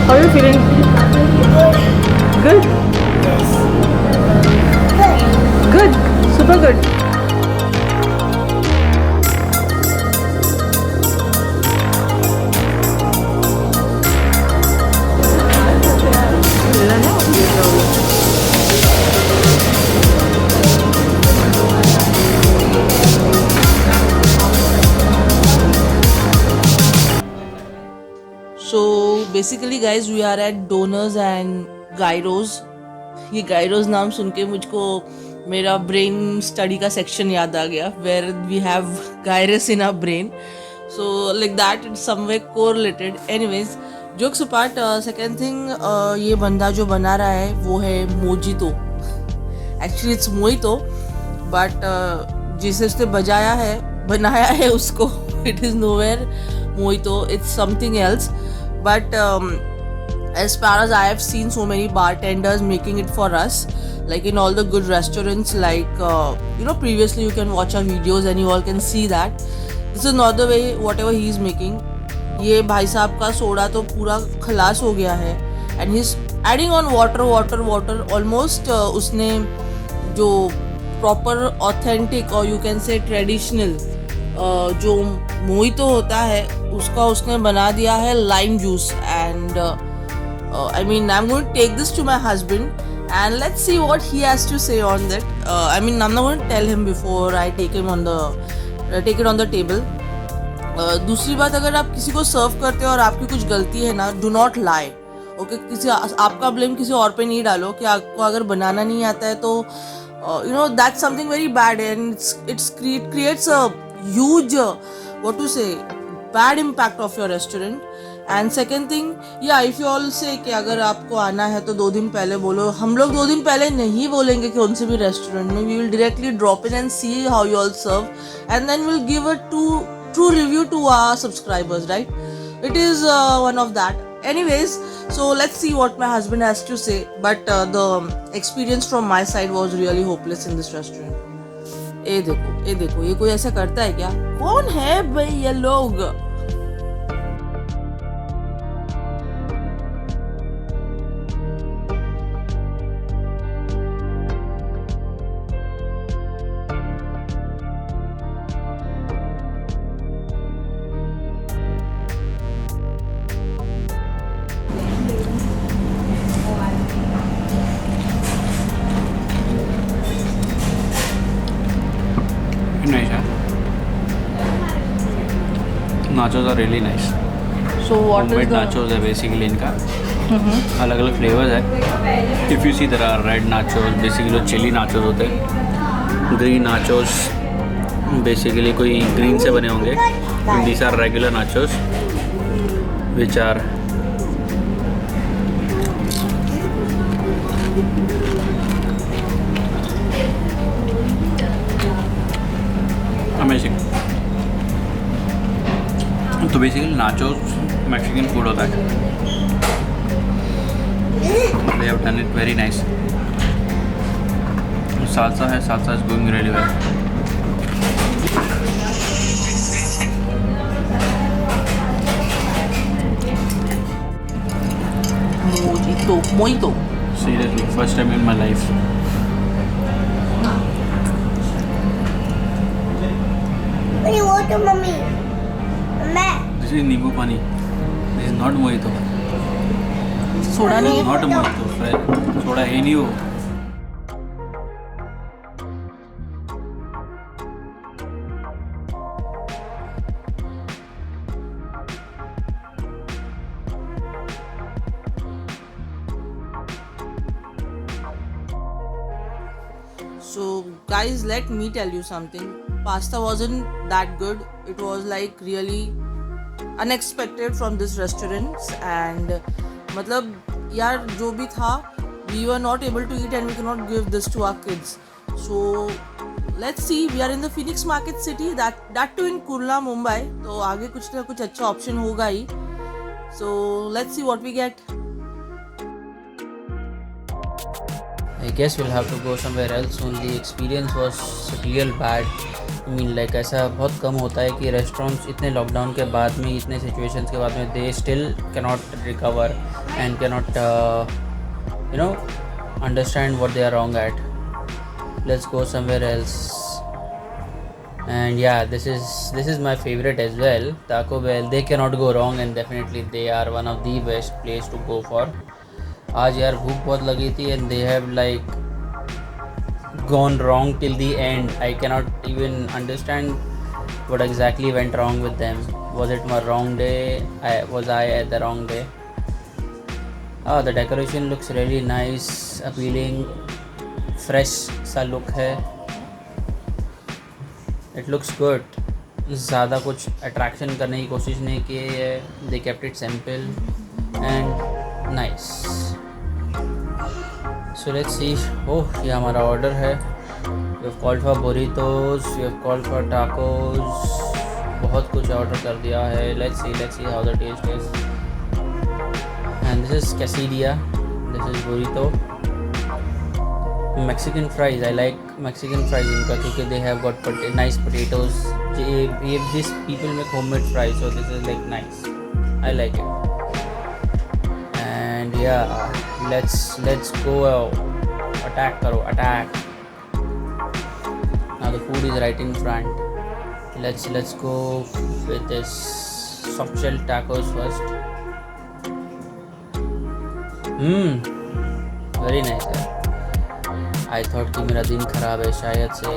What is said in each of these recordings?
How are you feeling? Good? Good. Super good. So basically guys we are at Donors and Gyros. ये गायरोज नाम सुन के मुझको मेरा brain study का section याद आ गया where we have gyrus in our brain. So like that it's somewhere correlated. Anyways jokes apart, second thing, ये बंदा जो बना रहा है वो है mojito. Actually it's mojito but जिसे उसने बजाया है बनाया है उसको it is nowhere mojito, it's something else. But as far as I have seen so many bartenders making it for us, like in all the good restaurants, like previously you can watch our videos and you all can see that this is not the way whatever he is making. ये भाई साहब का soda तो पूरा खलास हो गया है and he's adding on water almost. उसने जो proper authentic or you can say traditional जो मोहितो होता है उसने बना दिया है lime juice. And I mean I'm going to take this to my husband and let's see what he has to say on that. I mean I'm not going to tell him before I take it on the table. दूसरी बात, अगर आप किसी को सर्व करते हो और आपकी कुछ गलती है ना, डू नॉट लाई. ओके, किसी आपका ब्लेम किसी और पे नहीं डालो कि आपको अगर बनाना नहीं आता है तो that's something very bad and it creates a huge what to say bad impact of your restaurant. And second thing, yeah, if you all say कि अगर आपको आना है तो 2 दिन पहले बोलो. हम लोग 2 दिन पहले नहीं बोलेंगे कि उनसे भी रेस्टोरेंट में. we will directly drop in and see how you all serve and then we'll give a true review to our subscribers, right? It is one of that. Anyways, so let's see what my husband has to say. But the experience from my side was really hopeless in this restaurant. ये देखो ये कोई ऐसा करता है क्या? कौन है भाई ये लोग? Nice, huh? Nachos are really nice. So what Homemade is the nachos है basically इनका. अलग अलग फ्लेवर्स है. If you see there are red nachos, basically जो chili nachos होते हैं. Green nachos basically कोई green से बने होंगे. And these are regular nachos which are amazing. तो बेसिकली नाचोस मैक्सिकन फूड होता है. They have done it very nice. Salsa है, salsa is going really well. Mojito. Seriously first time in my life. water, mummy. This is nimbu pani. This is not mojito. Soda नहीं है. Not mojito. Soda है नहीं वो. So guys, let me tell you something. Pasta wasn't that good. It was like really unexpected from this restaurant and मतलब यार जो भी था we were not able to eat and we cannot give this to our kids. So let's see, we are in the Phoenix Market City, that too in Kurla, Mumbai. तो आगे कुछ ना कुछ अच्छा ऑप्शन होगा ही. So let's see what we get. I guess we'll have to go somewhere else soon. The experience was real bad. I mean like ऐसा बहुत कम होता है कि restaurants इतने लॉकडाउन के बाद में, इतने situations के बाद में, they still cannot recover and cannot understand what they are wrong at. Let's go somewhere else. And yeah, this is my favorite as well, Taco Bell. They cannot go wrong and definitely they are one of the best place to go for. आज यार भूख बहुत लगी थी and they have like gone wrong till the end. I cannot even understand what exactly went wrong with them. Was it my wrong day? Was I at the wrong day? The decoration looks really nice, appealing, fresh सा look है. It looks good. ज़्यादा कुछ attraction करने की कोशिश नहीं की है. They kept it simple and nice. So let's see. ये हमारा order है. We have called for burritos. We have called for tacos. बहुत कुछ order कर दिया है. Let's see how the taste is. And this is quesadilla. This is burrito. Mexican fries. I like Mexican fries इनका क्योंकि they have got nice potatoes. These people make homemade fries, so this is like nice. I like it. And yeah, let's go. Attack karo, attack. Now the food is right in front. Let's go with this soft shell tacos first. Very nice है. I thought कि मेरा दिन खराब है शायद से.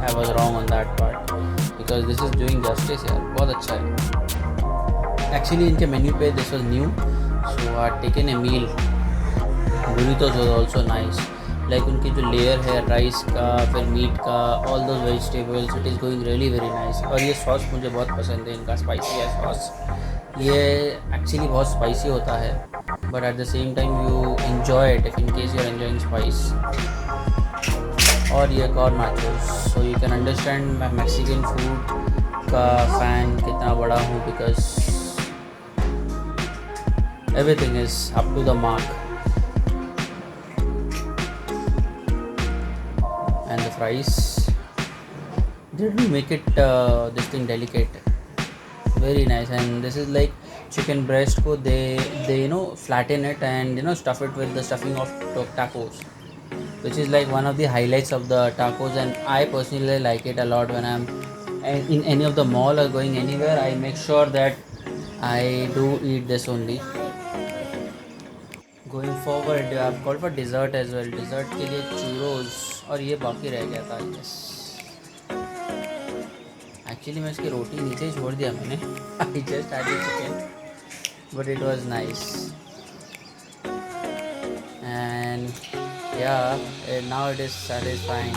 I was wrong on that part because this is doing justice यार. बहुत अच्छा है. Actually इनके menu पे this was new, so I had taken a meal. Burritos was also nice. Like उनकी जो layer है राइस का, फिर मीट का, all those vegetables, it is going really very nice. और ये सॉस मुझे बहुत पसंद है इनका, स्पाइसी है सॉस. ये एक्चुअली बहुत स्पाइसी होता है, but at the same time you enjoy it if in case you are enjoying spice. और ये और nachos, so you can understand मैं Mexican food का fan कितना बड़ा हूँ because everything is up to the mark. And the fries, they will make it this thing delicate, very nice. And this is like chicken breast ko they flatten it and stuff it with the stuffing of tacos, which is like one of the highlights of the tacos. And I personally like it a lot. When I'm in any of the mall or going anywhere, I make sure that I do eat this only. Going forward, I've called for dessert as well. Dessert के लिए churros, और ये बाकी रह गया था. Yes. Actually मैं इसकी रोटी नीचे ही छोड़ दिया मैंने. I just had the chicken, but it was nice. And yeah, now it is satisfying.